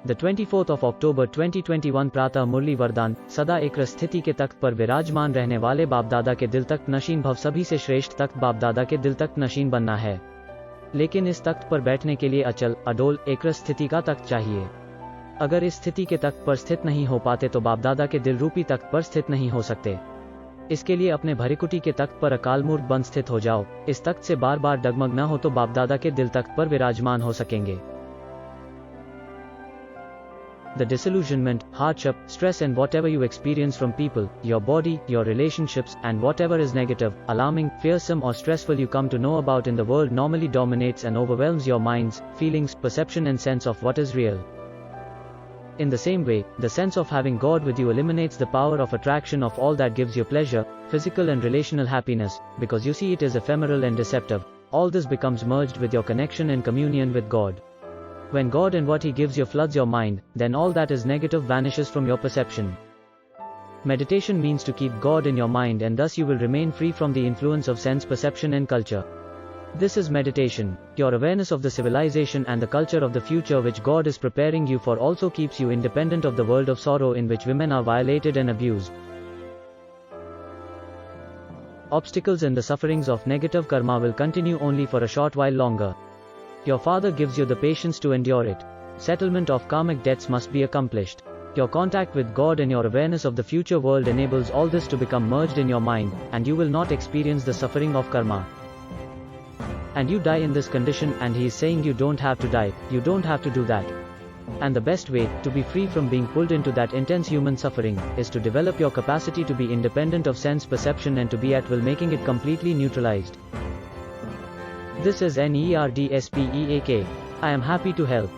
The 24th of October 2021 प्रातः मुरली वरदान। सदा एकरस स्थिति के तख्त पर विराजमान रहने वाले बापदादा के दिल तख्त नशीन भव। सभी से श्रेष्ठ तख्त बापदादा के दिल तख्त नशीन बनना है, लेकिन इस तख्त पर बैठने के लिए अचल अडोल एकरस स्थिति का तख्त चाहिए। अगर इस स्थिति के तख्त पर स्थित नहीं हो पाते तो बापदादा के दिल रूपी तख्त पर स्थित नहीं हो सकते। इसके लिए अपने भरिकुटी के तख्त पर अकाल मूर्त बन स्थित हो जाओ। इस तख्त से बार बार डगमग न हो तो बापदादा के दिल तख्त पर विराजमान हो सकेंगे। The disillusionment, hardship, stress and whatever you experience from people, your body, your relationships, and whatever is negative, alarming, fearsome or stressful you come to know about in the world normally dominates and overwhelms your minds, feelings, perception and sense of what is real. In the same way, the sense of having God with you eliminates the power of attraction of all that gives you pleasure, physical and relational happiness, because you see it is ephemeral and deceptive. All this becomes merged with your connection and communion with God. When God and what He gives you floods your mind, then all that is negative vanishes from your perception. Meditation means to keep God in your mind, and thus you will remain free from the influence of sense perception and culture. This is meditation. Your awareness of the civilization and the culture of the future which God is preparing you for also keeps you independent of the world of sorrow in which women are violated and abused. Obstacles and the sufferings of negative karma will continue only for a short while longer. Your Father gives you the patience to endure it. Settlement of karmic debts must be accomplished. Your contact with God and your awareness of the future world enables all this to become merged in your mind, and you will not experience the suffering of karma. And you die in this condition, and He is saying you don't have to die, you don't have to do that. And the best way to be free from being pulled into that intense human suffering is to develop your capacity to be independent of sense perception and to be at will, making it completely neutralized. This is NERDSPEAK. I am happy to help.